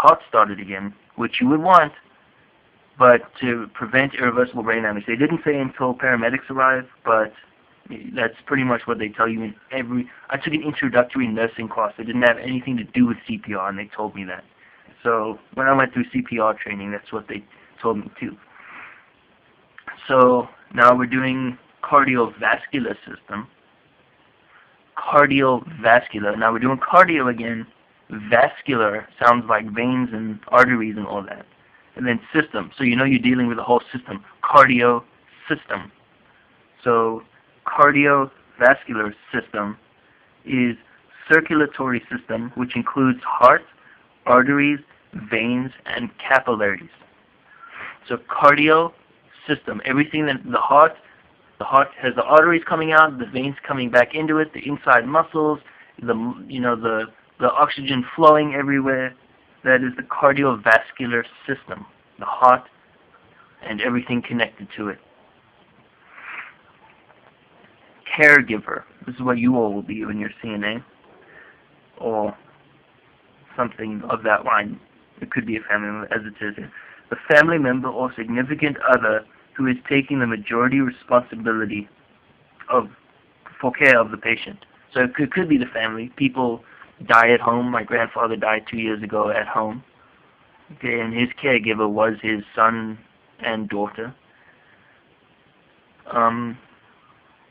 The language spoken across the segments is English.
heart started again, which you would want, but to prevent irreversible brain damage. They didn't say until paramedics arrive, but that's pretty much what they tell you in every... I took an introductory nursing class. It didn't have anything to do with CPR, and they told me that. So when I went through CPR training, that's what they told me too. So now we're doing cardiovascular system. Cardiovascular. Now we're doing cardio again. Vascular sounds like veins and arteries and all that. And then system. So you know you're dealing with the whole system. Cardio system. So cardiovascular system is circulatory system, which includes heart, arteries, veins, and capillaries. So cardio system, everything that the heart has the arteries coming out, the veins coming back into it, the inside muscles, the oxygen flowing everywhere. That is the cardiovascular system, the heart and everything connected to it. Caregiver. This is what you all will be when you're CNA, or something of that line. It could be a family member, as it says here. The family member or significant other who is taking the majority responsibility for care of the patient. So it could be the family. People die at home. My grandfather died 2 years ago at home. Okay, and his caregiver was his son and daughter.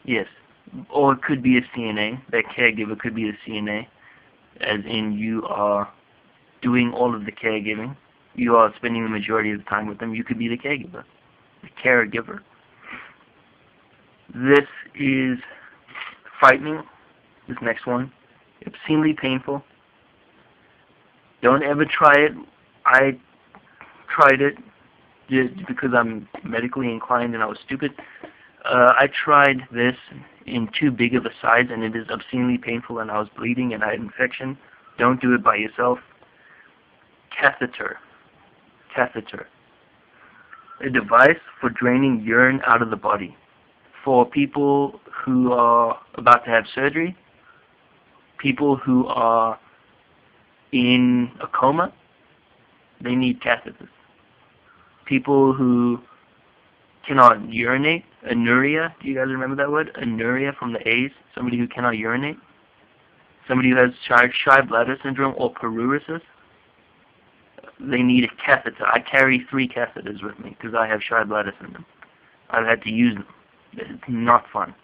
Yes. Or it could be a CNA. That caregiver could be a CNA, as in you are doing all of the caregiving. You are spending the majority of the time with them. You could be the caregiver, the caregiver. This is frightening, this next one. Obscenely painful. Don't ever try it. I tried it just because I'm medically inclined and I was stupid. I tried this in too big of a size, and it is obscenely painful, and I was bleeding and I had infection. Don't do it by yourself. Catheter. Catheter. A device for draining urine out of the body. For people who are about to have surgery, people who are in a coma, they need catheters. People who cannot urinate, anuria, do you guys remember that word? Anuria from the A's, somebody who cannot urinate. Somebody who has shy bladder syndrome or paruresis, they need a catheter. I carry 3 catheters with me because I have shy bladder syndrome. I've had to use them. It's not fun.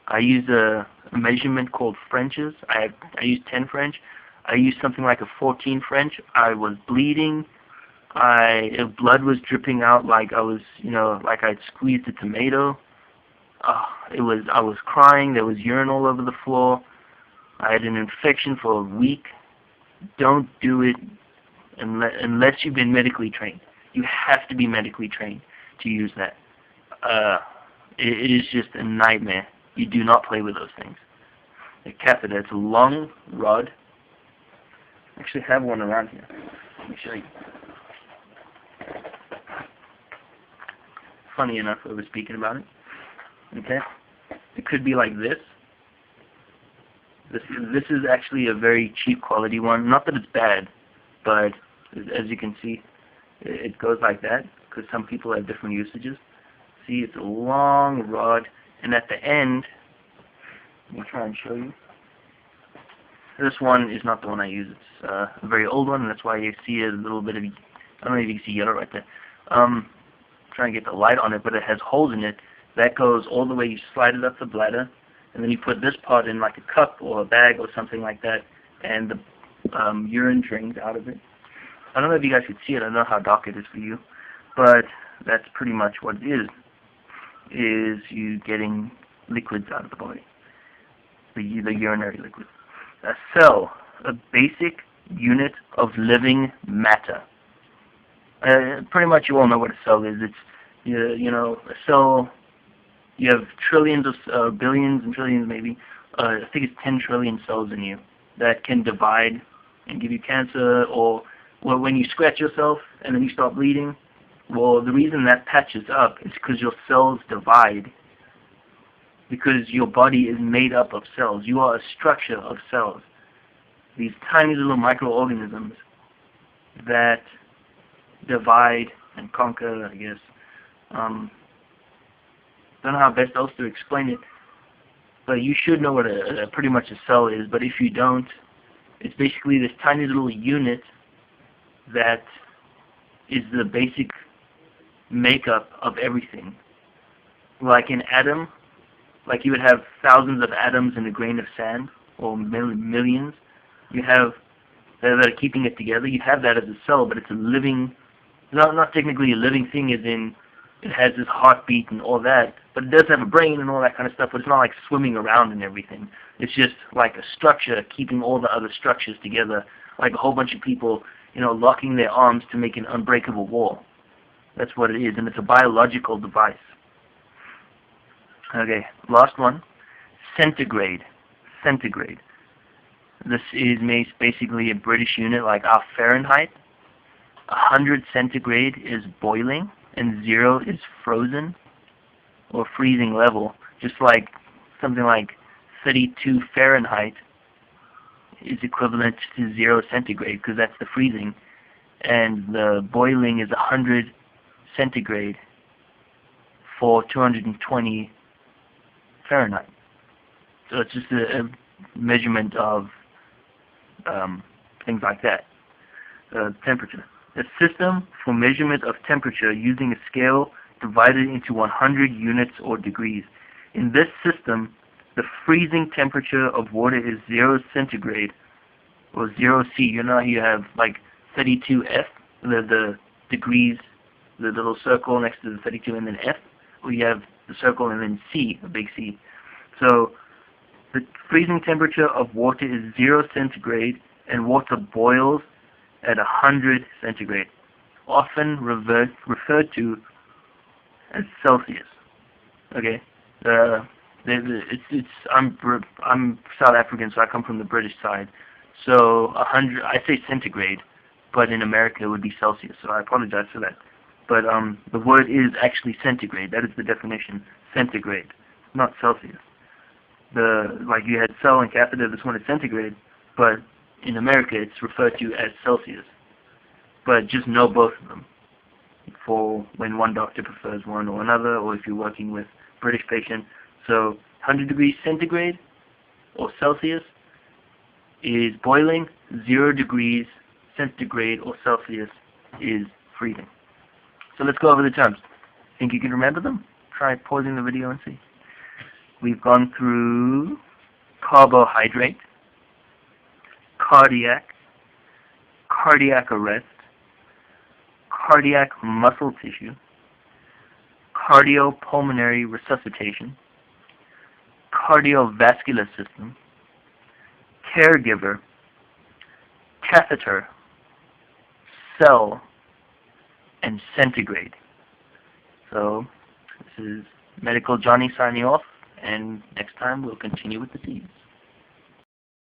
I use a measurement called French's. I use 10 French. I used something like a 14 French. I was bleeding. Blood was dripping out like I was, like I'd squeezed a tomato. I was crying. There was urine all over the floor. I had an infection for a week. Don't do it unless you've been medically trained. You have to be medically trained to use that. It is just a nightmare. You do not play with those things. A catheter, it's a long rod. I actually have one around here. Let me show you. Funny enough, I was speaking about it. Okay? It could be like this. This is actually a very cheap quality one. Not that it's bad, but as you can see, it goes like that because some people have different usages. See, it's a long rod, and at the end, let me try and show you. This one is not the one I use. It's a very old one, and that's why you see a little bit of, I don't know if you can see yellow right there. Trying to get the light on it, but it has holes in it. That goes all the way, you slide it up the bladder, and then you put this part in like a cup or a bag or something like that, and the urine drains out of it. I don't know if you guys could see it. I don't know how dark it is for you, but that's pretty much what it is you getting liquids out of the body, the urinary liquids. A cell, a basic unit of living matter. Pretty much you all know what a cell is. It's, a cell, you have trillions of, billions and trillions maybe, I think it's 10 trillion cells in you that can divide and give you cancer, or when you scratch yourself and then you start bleeding, well, the reason that patches up is because your cells divide, because your body is made up of cells. You are a structure of cells. These tiny little microorganisms that divide and conquer, I guess. Don't know how best else to explain it, but you should know what pretty much a cell is. But if you don't, it's basically this tiny little unit that is the basic makeup of everything. Like an atom, like you would have thousands of atoms in a grain of sand, or millions. You have that are keeping it together. You have that as a cell, but it's a living, not technically a living thing, as in it has this heartbeat and all that, but it does have a brain and all that kind of stuff, but it's not like swimming around and everything. It's just like a structure keeping all the other structures together, like a whole bunch of people, locking their arms to make an unbreakable wall. That's what it is, and it's a biological device. Okay, last one. Centigrade. Centigrade. This is basically a British unit like our Fahrenheit. 100 centigrade is boiling, and 0 is frozen or freezing level. Just like something like 32 Fahrenheit is equivalent to 0 centigrade, because that's the freezing, and the boiling is 100 centigrade for 220 Fahrenheit. So it's just a measurement of things like that. Temperature. A system for measurement of temperature using a scale divided into 100 units or degrees. In this system, the freezing temperature of water is 0 centigrade or 0 C. You know how you have like 32 F, the degrees, the little circle next to the 32, and then F, or you have the circle and then C, a big C. So the freezing temperature of water is 0 centigrade, and water boils at 100 centigrade, often referred to as Celsius. Okay, I'm South African, so I come from the British side. So 100, I say centigrade, but in America it would be Celsius. So I apologize for that. But the word is actually centigrade. That is the definition, centigrade, not Celsius. Like you had cell and catheter, this one is centigrade, but in America it's referred to as Celsius. But just know both of them for when one doctor prefers one or another, or if you're working with British patients. So 100 degrees centigrade or Celsius is boiling, 0 degrees centigrade or Celsius is freezing. So let's go over the terms. Think you can remember them? Try pausing the video and see. We've gone through carbohydrate, cardiac, cardiac arrest, cardiac muscle tissue, cardiopulmonary resuscitation, cardiovascular system, caregiver, catheter, cell, and centigrade. So this is Medical Johnny signing off, and next time we'll continue with the T's.